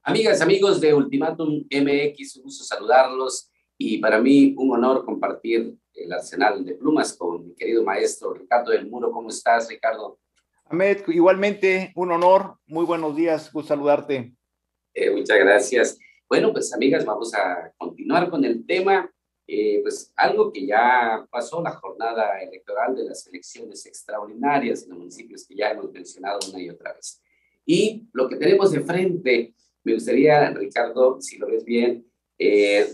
Amigas, amigos de Ultimátum MX, un gusto saludarlos y para mí un honor compartir el arsenal de plumas con mi querido maestro Ricardo del Muro. ¿Cómo estás, Ricardo? Ahmed, igualmente un honor, muy buenos días, gusto saludarte. Muchas gracias. Bueno, pues amigas, vamos a continuar con el tema. Pues algo que ya pasó, la jornada electoral de las elecciones extraordinarias en los municipios que ya hemos mencionado una y otra vez. Y lo que tenemos de frente, me gustaría, Ricardo, si lo ves bien,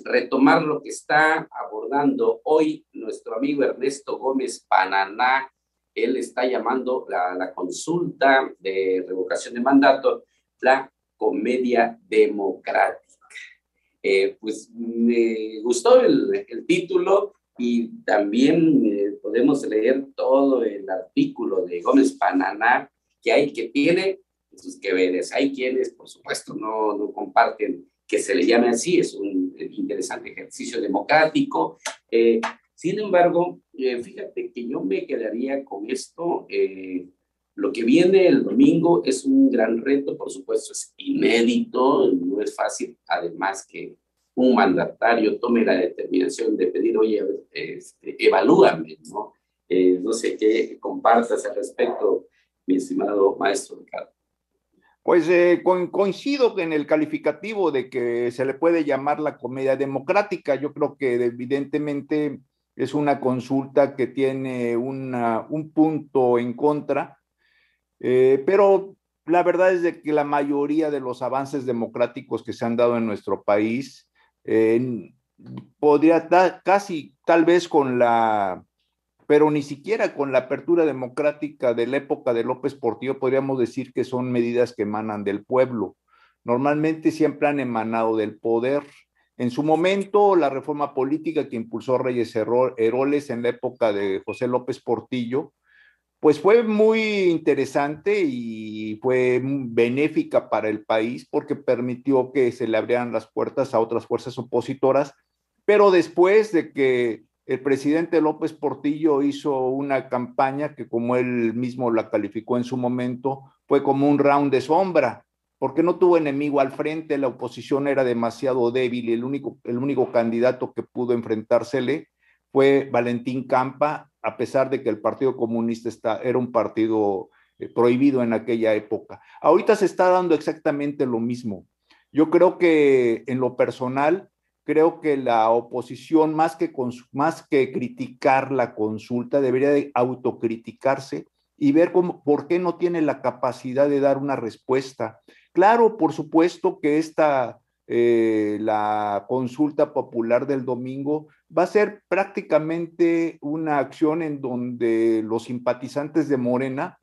retomar lo que está abordando hoy nuestro amigo Ernesto Gómez Pananá. Él está llamando la consulta de revocación de mandato la comedia democrática. Pues me gustó el título y también podemos leer todo el artículo de Gómez Pananá que tiene sus que veres. Hay quienes, por supuesto, no comparten que se le llame así, es un interesante ejercicio democrático. Sin embargo, fíjate que yo me quedaría con esto. Lo que viene el domingo es un gran reto, por supuesto, es inédito, no es fácil, además que un mandatario tome la determinación de pedir, oye, evalúame, ¿no? No sé qué compartas al respecto, mi estimado maestro Ricardo. Pues coincido en el calificativo de que se le puede llamar la comedia democrática. Yo creo que evidentemente es una consulta que tiene un punto en contra, pero la verdad es de que la mayoría de los avances democráticos que se han dado en nuestro país podría casi tal vez pero ni siquiera con la apertura democrática de la época de López Portillo podríamos decir que son medidas que emanan del pueblo. Normalmente siempre han emanado del poder. En su momento, la reforma política que impulsó Reyes Heroles en la época de José López Portillo, pues fue muy interesante y fue benéfica para el país porque permitió que se le abrieran las puertas a otras fuerzas opositoras, pero después de que el presidente López Portillo hizo una campaña que, como él mismo la calificó en su momento, fue como un round de sombra, porque no tuvo enemigo al frente, la oposición era demasiado débil y el único candidato que pudo enfrentársele fue Valentín Campa, a pesar de que el Partido Comunista era un partido prohibido en aquella época. Ahorita se está dando exactamente lo mismo. Yo creo que en lo personal, creo que la oposición, más que criticar la consulta, debería de autocriticarse y ver por qué no tiene la capacidad de dar una respuesta. Claro, por supuesto que la consulta popular del domingo va a ser prácticamente una acción en donde los simpatizantes de Morena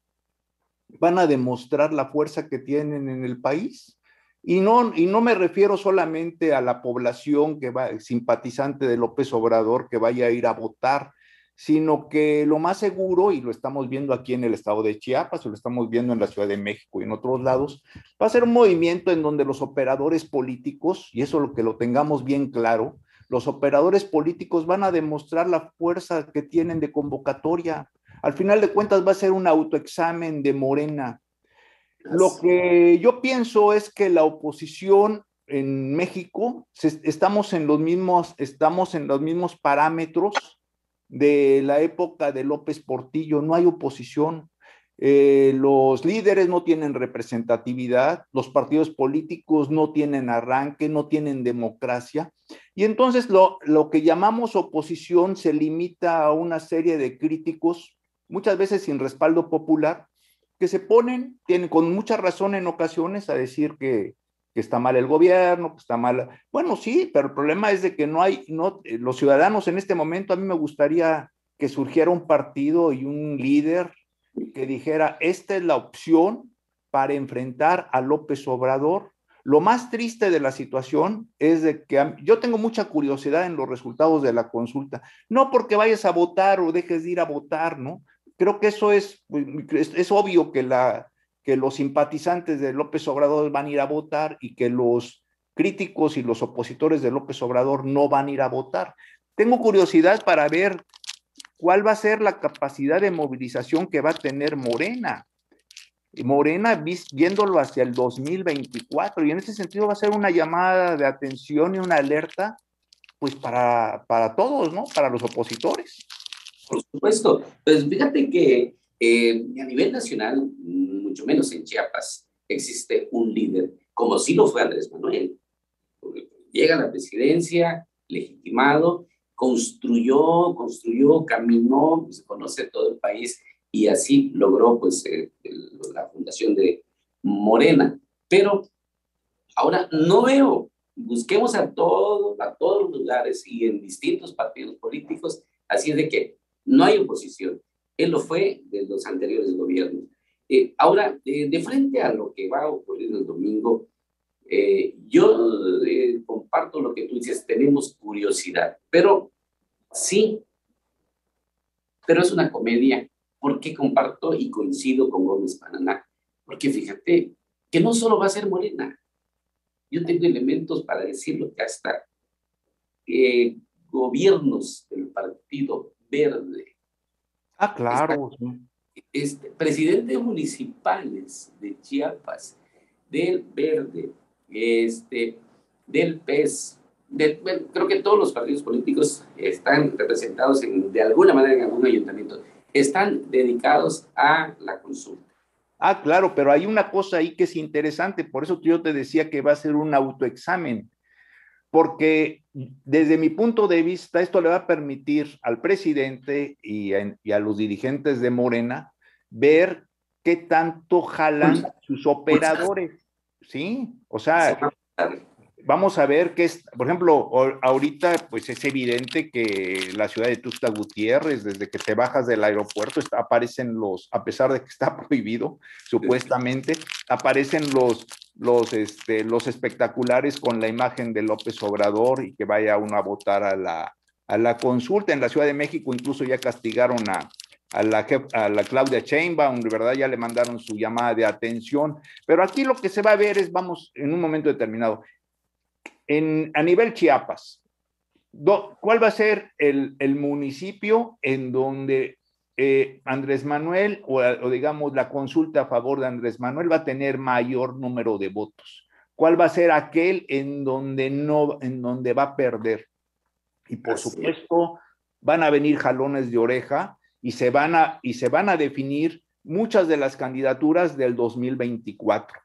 van a demostrar la fuerza que tienen en el país. Y no me refiero solamente a la población simpatizante de López Obrador que vaya a ir a votar, sino que lo más seguro, y lo estamos viendo aquí en el estado de Chiapas, o lo estamos viendo en la Ciudad de México y en otros lados, va a ser un movimiento en donde los operadores políticos, y eso lo que lo tengamos bien claro, los operadores políticos van a demostrar la fuerza que tienen de convocatoria. Al final de cuentas va a ser un autoexamen de Morena. Lo que yo pienso es que la oposición en México estamos en los mismos parámetros de la época de López Portillo. No hay oposición. Los líderes no tienen representatividad, los partidos políticos no tienen arranque, no tienen democracia. Y entonces lo que llamamos oposición se limita a una serie de críticos, muchas veces sin respaldo popular, que tienen con mucha razón en ocasiones a decir que está mal el gobierno, que está mal. Bueno, sí, pero el problema es de que los ciudadanos en este momento, a mí me gustaría que surgiera un partido y un líder que dijera, esta es la opción para enfrentar a López Obrador. Lo más triste de la situación es de que yo tengo mucha curiosidad en los resultados de la consulta, no porque vayas a votar o dejes de ir a votar, ¿no? Creo que eso es obvio que los simpatizantes de López Obrador van a ir a votar y que los críticos y los opositores de López Obrador no van a ir a votar. Tengo curiosidad para ver cuál va a ser la capacidad de movilización que va a tener Morena. Morena viéndolo hacia el 2024, y en ese sentido va a ser una llamada de atención y una alerta, pues para todos, ¿no? Para los opositores. Por supuesto. Pues fíjate que a nivel nacional, mucho menos en Chiapas, existe un líder, como sí lo fue Andrés Manuel. Llega a la presidencia, legitimado, construyó, caminó, pues, conoce todo el país y así logró pues la fundación de Morena. Pero ahora no veo, busquemos a todos los lugares y en distintos partidos políticos, así es de que no hay oposición. Él lo fue de los anteriores gobiernos. Ahora, de frente a lo que va a ocurrir el domingo, yo comparto lo que tú dices, tenemos curiosidad, pero sí, pero es una comedia. ¿Por qué comparto y coincido con Gómez Paraná? Porque fíjate que no solo va a ser Morena, yo tengo elementos para decirlo que hasta gobiernos del Partido Verde, Ah, claro. presidentes municipales de Chiapas, del Verde, del PES, bueno, creo que todos los partidos políticos están representados de alguna manera en algún ayuntamiento, están dedicados a la consulta. Ah, claro, pero hay una cosa ahí que es interesante, por eso yo te decía que va a ser un autoexamen, porque desde mi punto de vista esto le va a permitir al presidente y a los dirigentes de Morena ver qué tanto jalan sus operadores, ¿sí? O sea, vamos a ver qué es, por ejemplo, ahorita pues es evidente que la ciudad de Tuxtla Gutiérrez, desde que te bajas del aeropuerto, aparecen a pesar de que está prohibido, supuestamente, aparecen los espectaculares con la imagen de López Obrador y que vaya uno a votar a la consulta. En la Ciudad de México incluso ya castigaron a la Claudia Sheinbaum, de verdad ya le mandaron su llamada de atención, pero aquí lo que se va a ver es, vamos, en un momento determinado, a nivel Chiapas, ¿cuál va a ser el municipio en donde Andrés Manuel o digamos la consulta a favor de Andrés Manuel va a tener mayor número de votos? ¿Cuál va a ser aquel en donde va a perder? Y por supuesto van a venir jalones de oreja y se van a definir muchas de las candidaturas del 2024.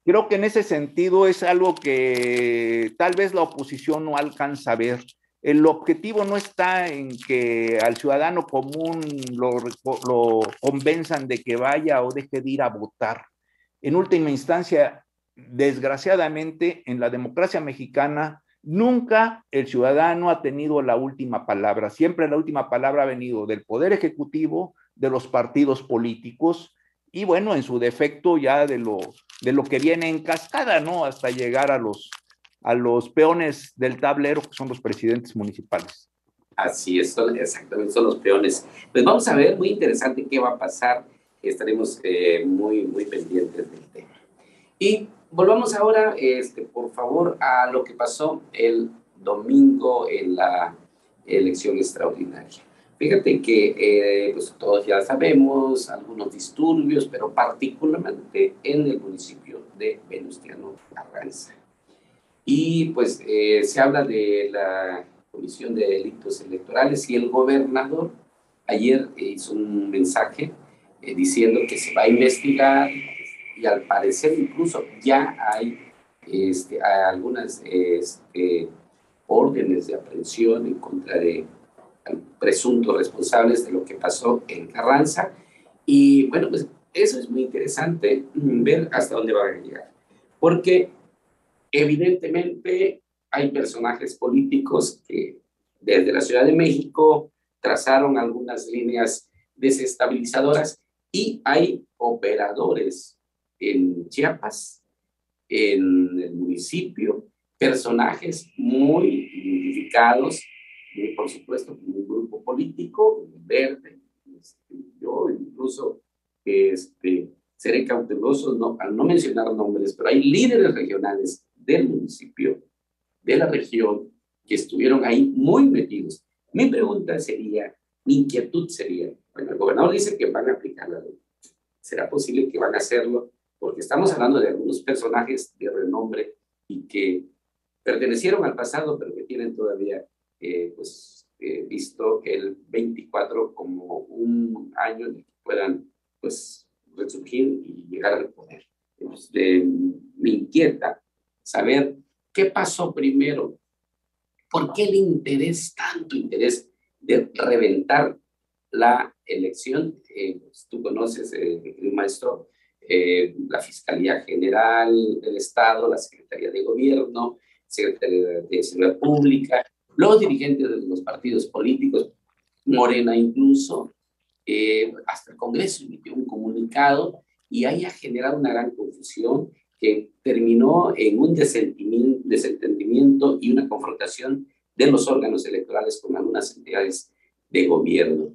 Creo que en ese sentido es algo que tal vez la oposición no alcanza a ver. El objetivo no está en que al ciudadano común lo convenzan de que vaya o deje de ir a votar. En última instancia, desgraciadamente, en la democracia mexicana, nunca el ciudadano ha tenido la última palabra. Siempre la última palabra ha venido del Poder Ejecutivo, de los partidos políticos y, bueno, en su defecto ya de lo que viene en cascada, ¿no? Hasta llegar a los peones del tablero, que son los presidentes municipales. Así es, exactamente, son los peones. Pues vamos a ver, muy interesante qué va a pasar. Estaremos muy, muy pendientes del tema. Y volvamos ahora, por favor, a lo que pasó el domingo en la elección extraordinaria. Fíjate que pues todos ya sabemos algunos disturbios, pero particularmente en el municipio de Venustiano Carranza. Y pues se habla de la Comisión de Delitos Electorales y el gobernador ayer hizo un mensaje diciendo que se va a investigar y al parecer incluso ya hay algunas órdenes de aprehensión en contra de presuntos responsables de lo que pasó en Carranza. Y bueno, pues eso es muy interesante ver hasta dónde va a llegar. Porque evidentemente hay personajes políticos que desde la Ciudad de México trazaron algunas líneas desestabilizadoras y hay operadores en Chiapas, en el municipio, personajes muy identificados, por supuesto, con un grupo político verde. Yo incluso seré cauteloso al no mencionar nombres, pero hay líderes regionales del municipio, de la región, que estuvieron ahí muy metidos. Mi inquietud sería, bueno, el gobernador dice que van a aplicar la ley, ¿Será posible que van a hacerlo? Porque estamos hablando de algunos personajes de renombre y que pertenecieron al pasado, pero que tienen todavía visto el 24 como un año en el que puedan pues, resurgir y llegar al poder. Entonces, me inquieta saber qué pasó primero. ¿Por qué el interés, tanto interés de reventar la elección? Pues, tú conoces, el maestro, la Fiscalía General del Estado, la Secretaría de Gobierno, Secretaría de Seguridad Pública, los dirigentes de los partidos políticos, Morena incluso, hasta el Congreso emitió un comunicado y ahí ha generado una gran confusión que terminó en un desentendimiento y una confrontación de los órganos electorales con algunas entidades de gobierno.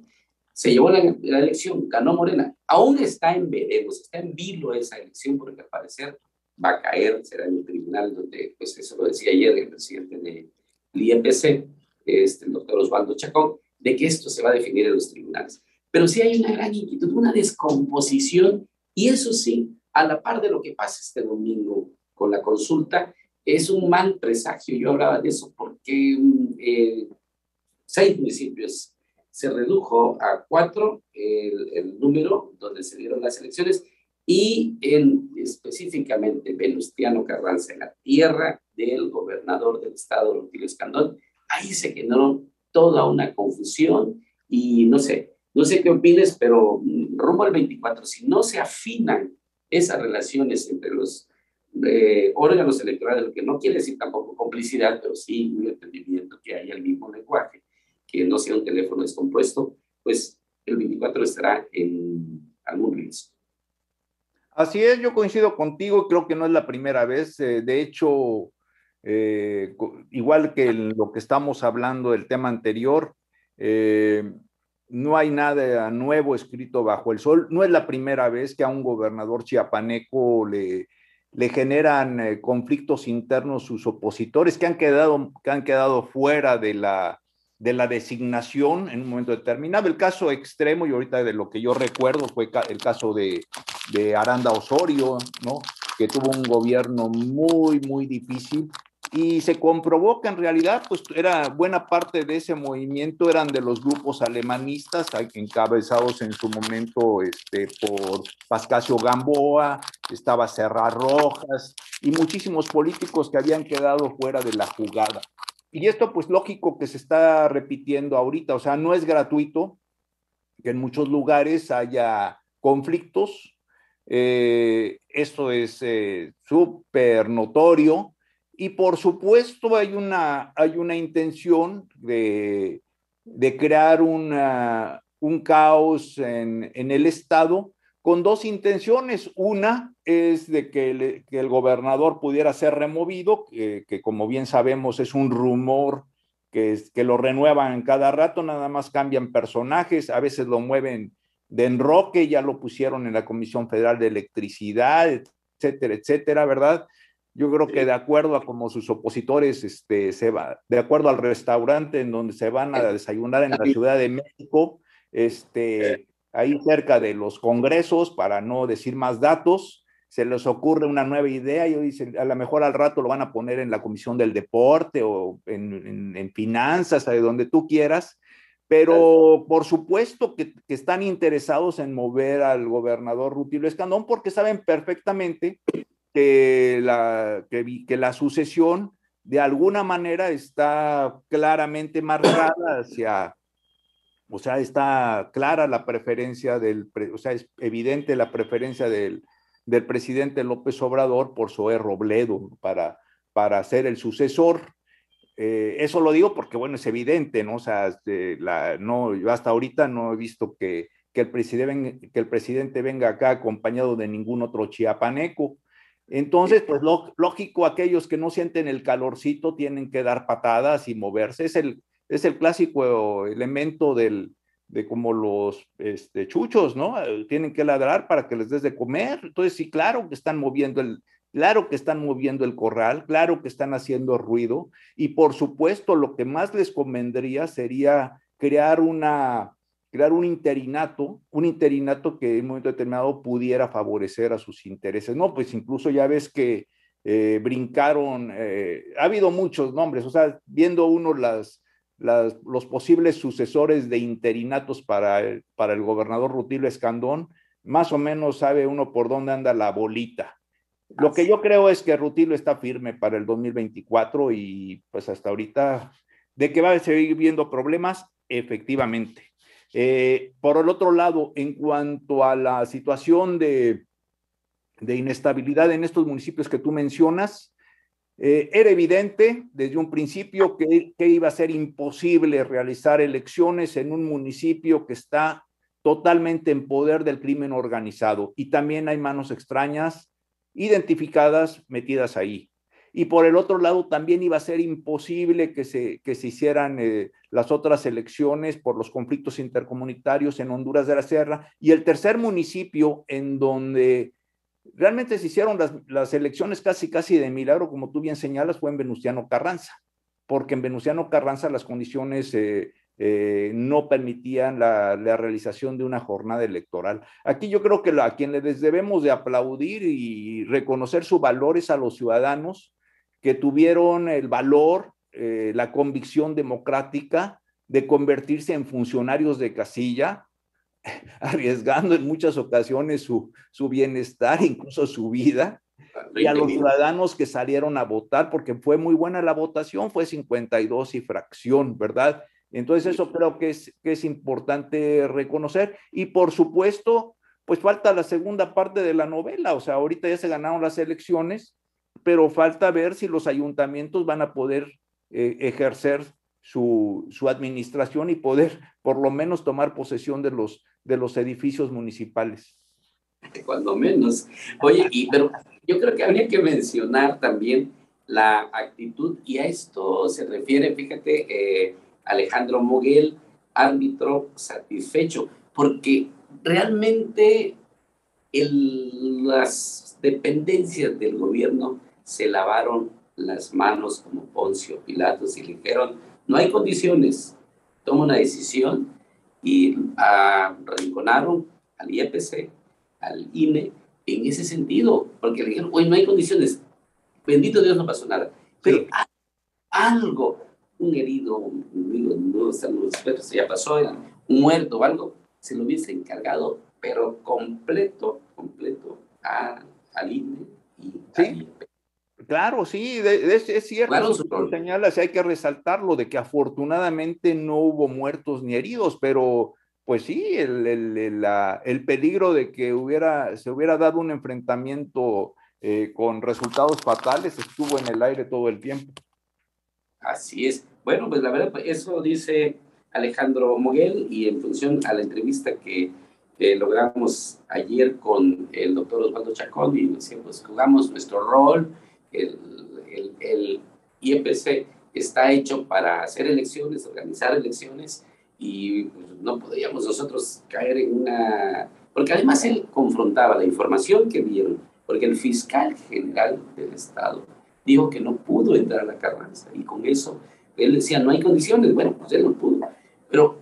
Se llevó la elección, ganó Morena. Aún está en veremos, está en vilo esa elección porque al parecer va a caer, será en el tribunal donde, pues eso lo decía ayer el presidente del IEPC, el doctor Osvaldo Chacón, de que esto se va a definir en los tribunales. Pero sí hay una gran inquietud, una descomposición, y eso sí, a la par de lo que pasa este domingo con la consulta, es un mal presagio. Yo hablaba de eso porque 6 municipios se redujo a 4 el número donde se dieron las elecciones y específicamente Venustiano Carranza, en la tierra del gobernador del estado, Rutilio Escandón, ahí se generó toda una confusión y no sé qué opines, pero rumbo al 24, si no se afinan esas relaciones entre los órganos electorales, lo que no quiere decir tampoco complicidad, pero sí un entendimiento que haya el mismo lenguaje, que no sea un teléfono descompuesto, pues el 24 estará en algún riesgo. Así es, yo coincido contigo, creo que no es la primera vez. De hecho, igual que lo que estamos hablando del tema anterior, no hay nada nuevo escrito bajo el sol. No es la primera vez que a un gobernador chiapaneco le generan conflictos internos sus opositores que han quedado fuera de la designación en un momento determinado. El caso extremo, y ahorita de lo que yo recuerdo, fue el caso de Aranda Osorio, ¿no? Que tuvo un gobierno muy, muy difícil y se comprobó que en realidad pues era buena parte de ese movimiento eran de los grupos alemanistas encabezados en su momento por Pascasio Gamboa, estaba Serra Rojas y muchísimos políticos que habían quedado fuera de la jugada. Y esto pues lógico que se está repitiendo ahorita, o sea, no es gratuito que en muchos lugares haya conflictos. Esto es súper notorio y por supuesto hay una intención de crear un caos en el Estado con dos intenciones. Una es de que el gobernador pudiera ser removido, que como bien sabemos es un rumor que lo renuevan cada rato, nada más cambian personajes, a veces lo mueven de enroque, ya lo pusieron en la Comisión Federal de Electricidad, etcétera, etcétera, ¿verdad? Yo creo que de acuerdo a como sus opositores se va, de acuerdo al restaurante en donde se van a desayunar en la Ciudad de México, ahí cerca de los congresos, para no decir más datos, se les ocurre una nueva idea y dicen, a lo mejor al rato lo van a poner en la Comisión del Deporte o en finanzas, de donde tú quieras, pero por supuesto que están interesados en mover al gobernador Rutilio Escandón porque saben perfectamente que la sucesión de alguna manera está claramente marcada hacia, o sea, está clara la preferencia o sea, es evidente la preferencia del presidente López Obrador por Zoé Robledo para ser el sucesor. Eso lo digo porque, bueno, es evidente, ¿no? O sea, no, yo hasta ahorita no he visto que el presidente venga acá acompañado de ningún otro chiapaneco. Entonces, pues lógico, aquellos que no sienten el calorcito tienen que dar patadas y moverse. Es el clásico elemento de como los chuchos, ¿no? Tienen que ladrar para que les des de comer. Entonces, sí, claro que están moviendo el corral, claro que están haciendo ruido y por supuesto lo que más les convendría sería crear una crear un interinato que en un momento determinado pudiera favorecer a sus intereses. No, pues incluso ya ves que brincaron, ha habido muchos nombres, o sea, viendo uno los posibles sucesores de interinatos para el gobernador Rutilio Escandón, más o menos sabe uno por dónde anda la bolita. Lo que yo creo es que Rutilio está firme para el 2024 y pues hasta ahorita, de que va a seguir viendo problemas, efectivamente. Por el otro lado, en cuanto a la situación de inestabilidad en estos municipios que tú mencionas, era evidente desde un principio que iba a ser imposible realizar elecciones en un municipio que está totalmente en poder del crimen organizado y también hay manos extrañas identificadas metidas ahí. Y por el otro lado también iba a ser imposible que se hicieran las otras elecciones por los conflictos intercomunitarios en Honduras de la Sierra. Y el tercer municipio en donde realmente se hicieron las elecciones casi de milagro, como tú bien señalas, fue en Venustiano Carranza, porque en Venustiano Carranza las condiciones no permitían la realización de una jornada electoral. Aquí yo creo que a quienes debemos de aplaudir y reconocer su valor es a los ciudadanos que tuvieron el valor, la convicción democrática de convertirse en funcionarios de casilla, arriesgando en muchas ocasiones su bienestar, incluso su vida, y a los ciudadanos que salieron a votar, porque fue muy buena la votación, fue 52 y fracción, ¿verdad? Entonces eso creo que es importante reconocer, y por supuesto, pues falta la segunda parte de la novela, o sea, ahorita ya se ganaron las elecciones, pero falta ver si los ayuntamientos van a poder ejercer su administración y poder por lo menos tomar posesión de los edificios municipales. Cuando menos. Oye, pero yo creo que habría que mencionar también la actitud, y a esto se refiere, fíjate, Alejandro Moguel, árbitro satisfecho, porque realmente las dependencias del gobierno se lavaron las manos como Poncio Pilatos y le dijeron, no hay condiciones, toma una decisión, y arrinconaron al IEPC, al INE, en ese sentido, porque le dijeron, oye, no hay condiciones, bendito Dios, no pasó nada, pero sí, algo, un herido, no están los expertos, ya pasó, un muerto o algo, se lo hubiese encargado, pero completo al INE y ¿sí? Al IEP. Claro, sí, es cierto, Claro, eso que señalas, hay que resaltarlo, de que afortunadamente no hubo muertos ni heridos, pero pues sí, el peligro de que se hubiera dado un enfrentamiento con resultados fatales estuvo en el aire todo el tiempo. Así es. Bueno, pues la verdad, eso dice Alejandro Moguel, y en función a la entrevista que logramos ayer con el doctor Osvaldo Chacón, y pues jugamos nuestro rol, el IEPC está hecho para hacer elecciones, organizar elecciones, y pues, no podíamos nosotros caer en una... Porque además él confrontaba la información que dieron, porque el fiscal general del Estado dijo que no pudo entrar a la Carranza, y con eso él decía, no hay condiciones, bueno, pues él no pudo. Pero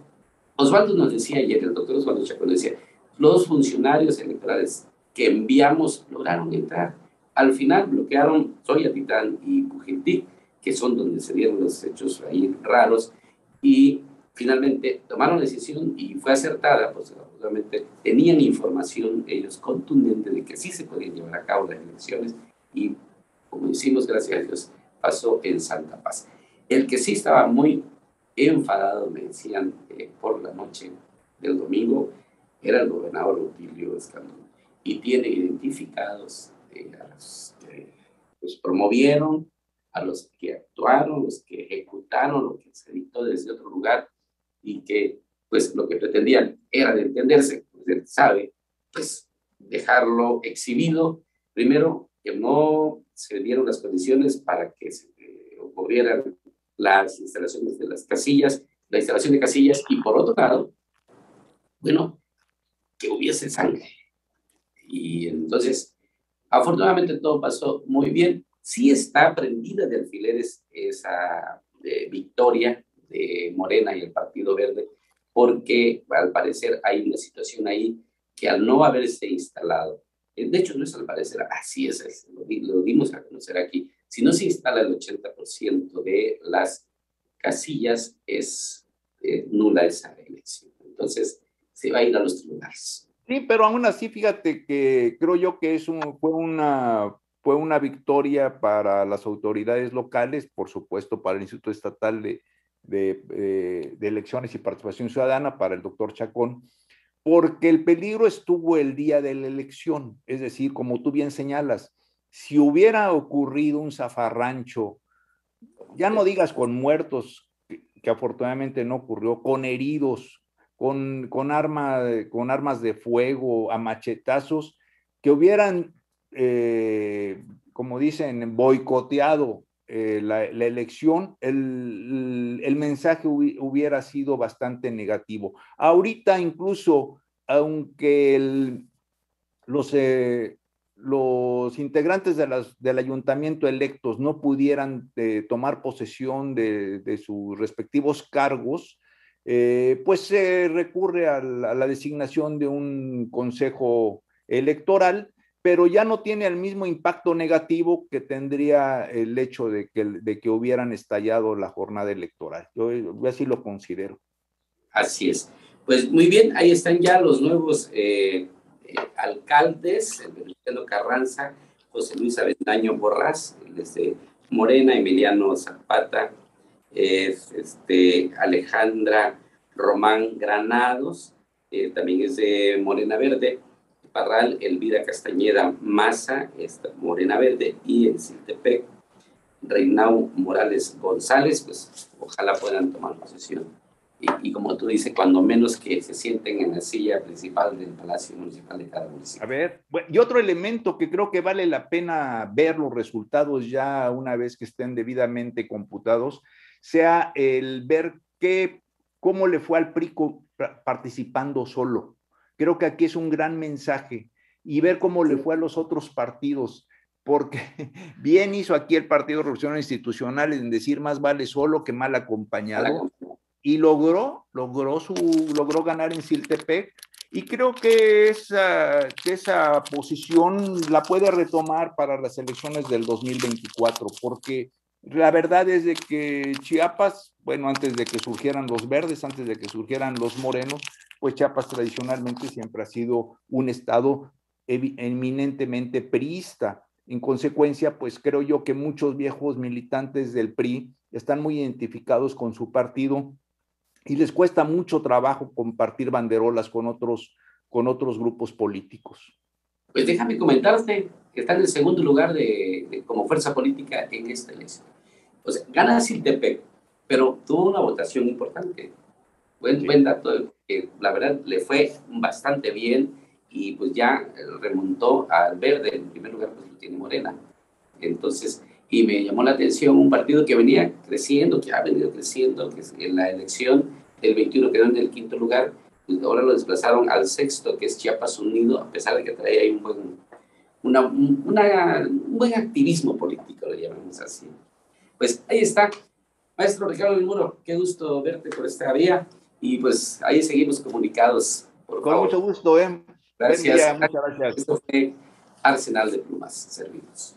Osvaldo nos decía ayer, el doctor Osvaldo Chacón decía, los funcionarios electorales que enviamos lograron entrar. Al final bloquearon Soyatitán y Pujiltí, que son donde se dieron los hechos ahí raros, y finalmente tomaron la decisión y fue acertada, pues obviamente tenían información ellos contundente de que sí se podían llevar a cabo las elecciones, y como hicimos, gracias a Dios, pasó en Santa Paz. El que sí estaba muy enfadado, me decían, por la noche del domingo, era el gobernador Rutilio Escandón, y tiene identificados a los que los promovieron, a los que actuaron, los que ejecutaron lo que se dictó desde otro lugar, y que pues lo que pretendían era de entenderse, pues él sabe, pues dejarlo exhibido, primero que no se dieron las condiciones para que se ocurrieran las instalaciones de las casillas, la instalación de casillas, y por otro lado, bueno, que hubiese sangre. Y entonces, afortunadamente todo pasó muy bien. Sí está prendida de alfileres esa victoria de Morena y el Partido Verde, porque al parecer hay una situación ahí que al no haberse instalado, de hecho no es al parecer, así es, lo dimos a conocer aquí, si no se instala el 80% de las casillas, es nula esa elección. Entonces, se va a ir a los tribunales. Sí, pero aún así, fíjate que creo yo que fue una victoria para las autoridades locales, por supuesto, para el Instituto Estatal de Elecciones y Participación Ciudadana, para el doctor Chacón, porque el peligro estuvo el día de la elección. Es decir, como tú bien señalas, si hubiera ocurrido un zafarrancho, ya no digas con muertos, que afortunadamente no ocurrió, con heridos, con armas de fuego, a machetazos, que hubieran, como dicen, boicoteado la elección, el mensaje hubiera sido bastante negativo. Ahorita incluso, aunque los integrantes del ayuntamiento electos no pudieran tomar posesión de sus respectivos cargos, pues se recurre a la designación de un consejo electoral, pero ya no tiene el mismo impacto negativo que tendría el hecho de que hubieran estallado la jornada electoral. Yo así lo considero. Así es. Pues muy bien, ahí están ya los nuevos alcaldes, el Venustiano Carranza, José Luis Avendaño Borrás, desde Morena, Emiliano Zapata, Alejandra Román Granados, también es de Morena Verde, Parral, Elvira Castañeda Maza, Morena Verde, y en Siltepec, Reinau Morales González, pues ojalá puedan tomar posesión. Y como tú dices, cuando menos que se sienten en la silla principal del Palacio Municipal de cada municipio. A ver, y otro elemento que creo que vale la pena ver los resultados ya una vez que estén debidamente computados, sea el ver cómo le fue al PRI participando solo. Creo que aquí es un gran mensaje, y ver cómo le fue a los otros partidos, porque bien hizo aquí el Partido Revolucionario Institucional en decir más vale solo que mal acompañado, y logró ganar en Siltepec, y creo que esa posición la puede retomar para las elecciones del 2024, porque la verdad es de que Chiapas, bueno, antes de que surgieran los verdes, antes de que surgieran los morenos, pues Chiapas tradicionalmente siempre ha sido un estado eminentemente priista. En consecuencia, pues creo yo que muchos viejos militantes del PRI están muy identificados con su partido, y les cuesta mucho trabajo compartir banderolas con otros grupos políticos. Pues déjame comentarte que está en el segundo lugar como fuerza política en esta elección. O sea, gana Siltepec, pero tuvo una votación importante. Buen dato, que la verdad le fue bastante bien, y pues ya remontó al verde. En primer lugar, pues lo tiene Morena. Entonces, y me llamó la atención un partido que venía creciendo, que ha venido creciendo, que en la elección del 21 quedó en el quinto lugar, pues ahora lo desplazaron al sexto, que es Chiapas Unido, a pesar de que trae ahí un buen activismo político, lo llamamos así. Pues ahí está, maestro Ricardo del Muro, qué gusto verte por esta vía, y pues ahí seguimos comunicados, por favor. Con mucho gusto, Gracias. Muchas gracias. Esto fue Arsenal de Plumas. Servimos.